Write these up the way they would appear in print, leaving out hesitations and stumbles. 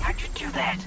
How'd you do that?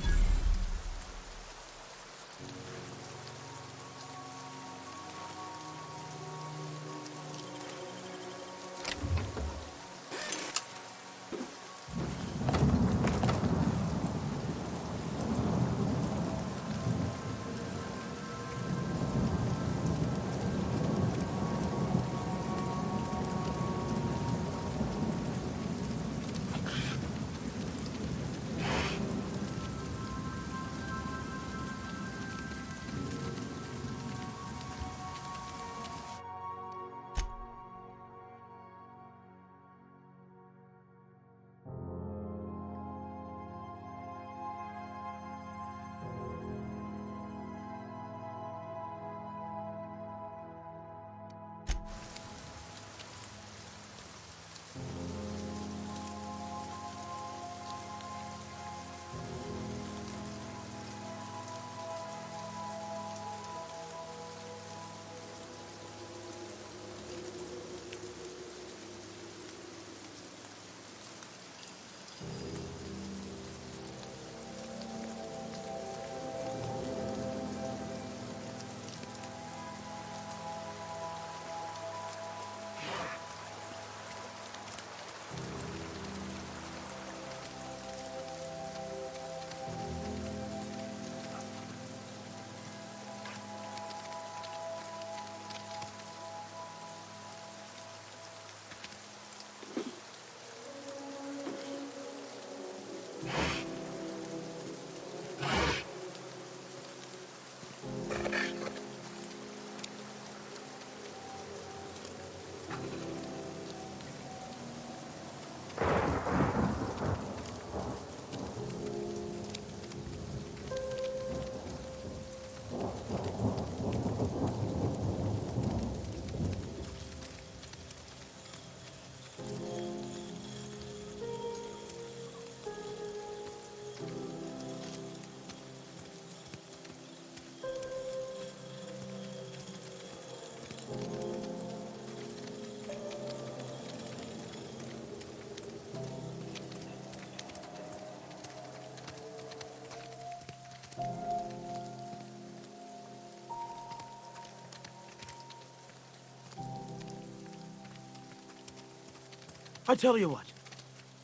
I tell you what,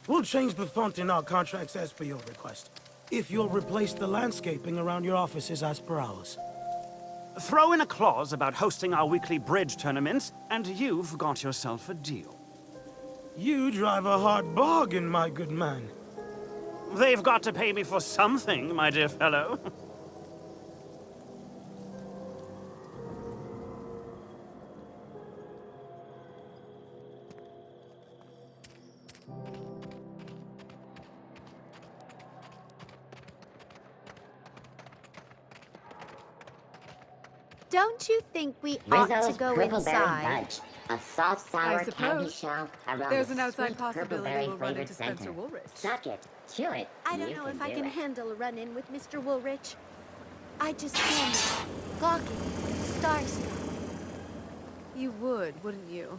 we'll change the font in our contracts as per your request. If you'll replace the landscaping around your offices as per ours. Throw in a clause about hosting our weekly bridge tournaments, and you've got yourself a deal. You drive a hard bargain, my good man. They've got to pay me for something, my dear fellow. Don't you think we ought to go inside? Fudge, a soft sour candy suppose. shell around There's a an outside sweet possibility we'll run purple-berry-flavored into Spencer center. Woolrich. Suck it, chew it. I don't you know if I do can it. handle a run-in with Mr. Woolrich. I just stand there, gawking, starstruck. You would, wouldn't you?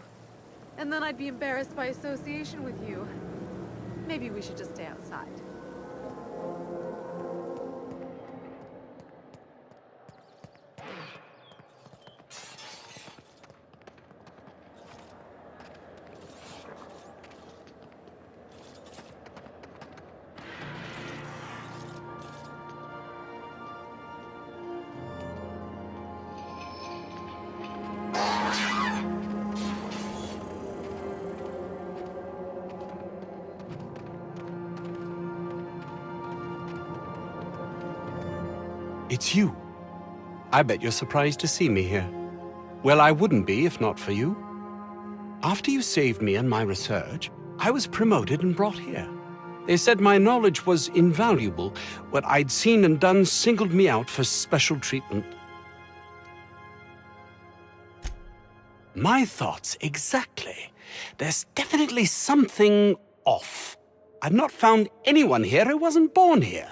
And then I'd be embarrassed by association with you. Maybe we should just stay outside. It's you. I bet you're surprised to see me here. Well, I wouldn't be if not for you. After you saved me and my research, I was promoted and brought here. They said my knowledge was invaluable. What I'd seen and done singled me out for special treatment. My thoughts, exactly. There's definitely something off. I've not found anyone here who wasn't born here.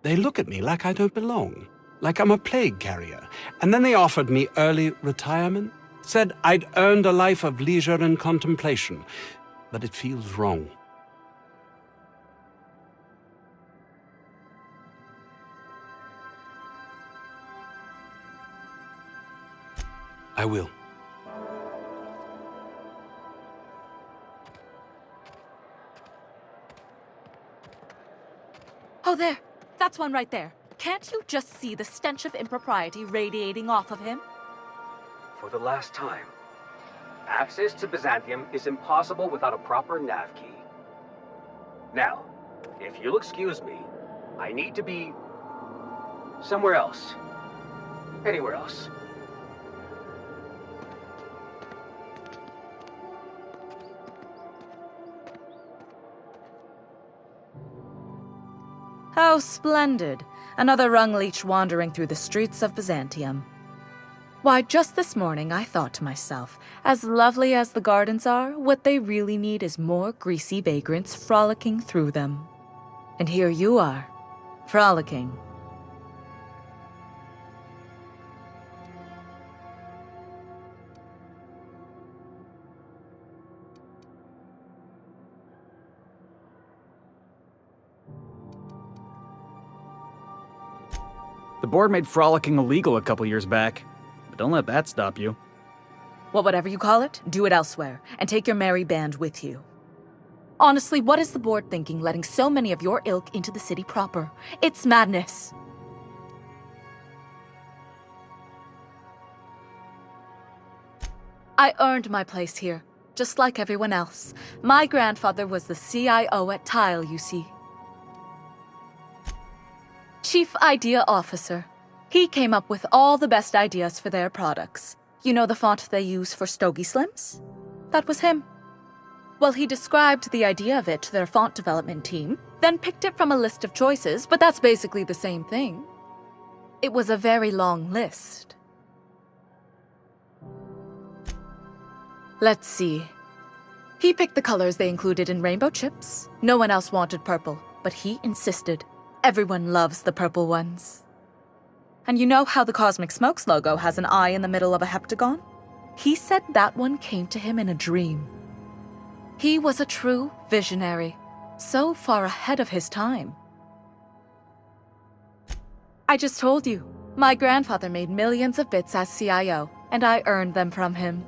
They look at me like I don't belong, like I'm a plague carrier. And then they offered me early retirement, said I'd earned a life of leisure and contemplation. But it feels wrong. I will. Oh, there. That's one right there. Can't you just see the stench of impropriety radiating off of him? For the last time, access to Byzantium is impossible without a proper nav key. Now, if you'll excuse me, I need to be somewhere else. Anywhere else. How splendid. Another rung leech wandering through the streets of Byzantium. Why, just this morning I thought to myself, as lovely as the gardens are, what they really need is more greasy vagrants frolicking through them. And here you are, frolicking. The board made frolicking illegal a couple years back, but don't let that stop you. Well, whatever you call it, do it elsewhere, and take your merry band with you. Honestly, what is the board thinking letting so many of your ilk into the city proper? It's madness. I earned my place here, just like everyone else. My grandfather was the CIO at Tile, you see. Chief Idea Officer. He came up with all the best ideas for their products. You know the font they use for Stogie Slims? That was him. Well, he described the idea of it to their font development team, then picked it from a list of choices, but that's basically the same thing. It was a very long list. Let's see. He picked the colors they included in rainbow chips. No one else wanted purple, but he insisted. Everyone loves the purple ones. And you know how the Cosmic Smokes logo has an eye in the middle of a heptagon? He said that one came to him in a dream. He was a true visionary, so far ahead of his time. I just told you, my grandfather made millions of bits as CIO, and I earned them from him.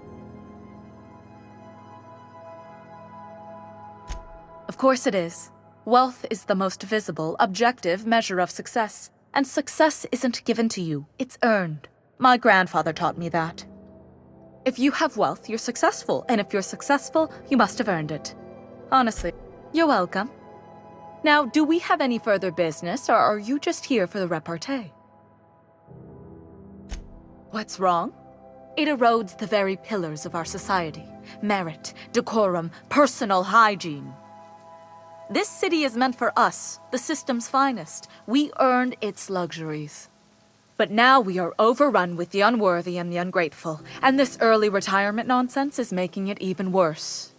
Of course it is. Wealth is the most visible, objective measure of success. And success isn't given to you, it's earned. My grandfather taught me that. If you have wealth, you're successful. And if you're successful, you must have earned it. Honestly, you're welcome. Now, do we have any further business, or are you just here for the repartee? What's wrong? It erodes the very pillars of our society. Merit, decorum, personal hygiene. This city is meant for us, the system's finest. We earned its luxuries. But now we are overrun with the unworthy and the ungrateful, and this early retirement nonsense is making it even worse.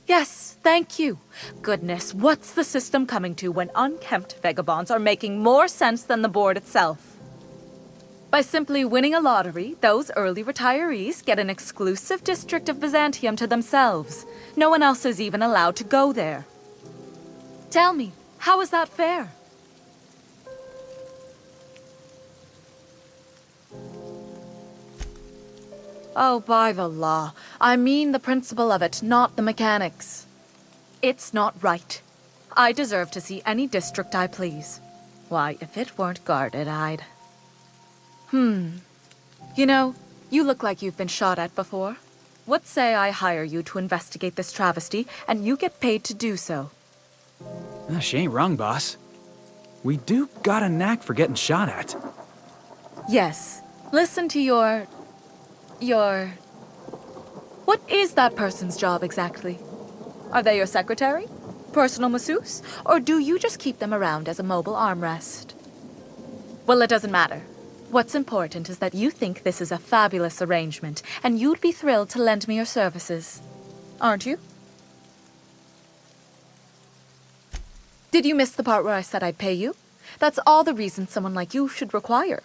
Yes, thank you. Goodness, what's the system coming to when unkempt vagabonds are making more sense than the board itself? By simply winning a lottery, those early retirees get an exclusive district of Byzantium to themselves. No one else is even allowed to go there. Tell me, how is that fair? Oh, by the law. I mean the principle of it, not the mechanics. It's not right. I deserve to see any district I please. Why, if it weren't guarded, I'd... You know, you look like you've been shot at before. What say I hire you to investigate this travesty, and you get paid to do so? She ain't wrong, boss. We do got a knack for getting shot at. Yes. Listen to your... What is that person's job exactly? Are they your secretary? Personal masseuse? Or do you just keep them around as a mobile armrest? Well, it doesn't matter. What's important is that you think this is a fabulous arrangement, and you'd be thrilled to lend me your services. Aren't you? Did you miss the part where I said I'd pay you? That's all the reason someone like you should require.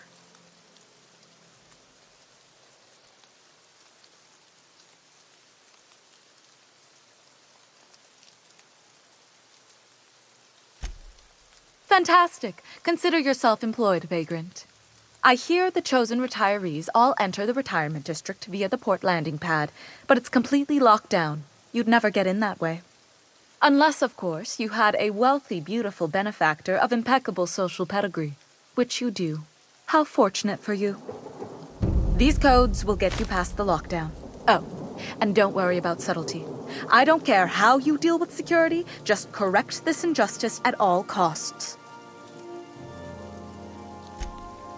Fantastic. Consider yourself employed, vagrant. I hear the chosen retirees all enter the retirement district via the port landing pad, but it's completely locked down. You'd never get in that way. Unless, of course, you had a wealthy, beautiful benefactor of impeccable social pedigree, which you do. How fortunate for you. These codes will get you past the lockdown. Oh, and don't worry about subtlety. I don't care how you deal with security, just correct this injustice at all costs.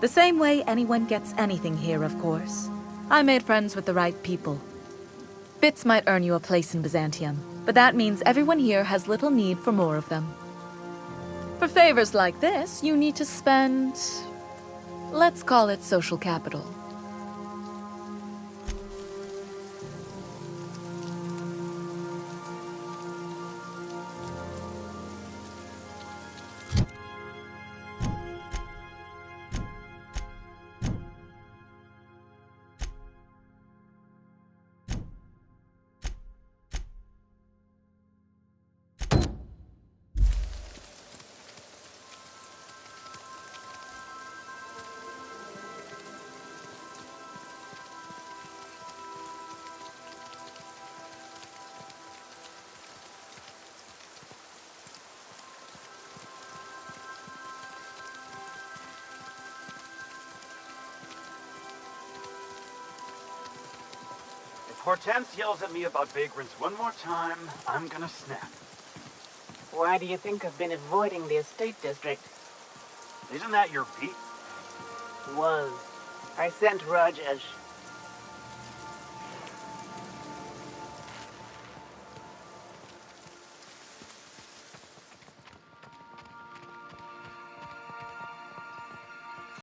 The same way anyone gets anything here, of course. I made friends with the right people. Bits might earn you a place in Byzantium, but that means everyone here has little need for more of them. For favors like this, you need to spend... let's call it social capital. If Hortense yells at me about vagrants one more time, I'm gonna snap. Why do you think I've been avoiding the estate district? Isn't that your beat? Was. I sent Rajesh.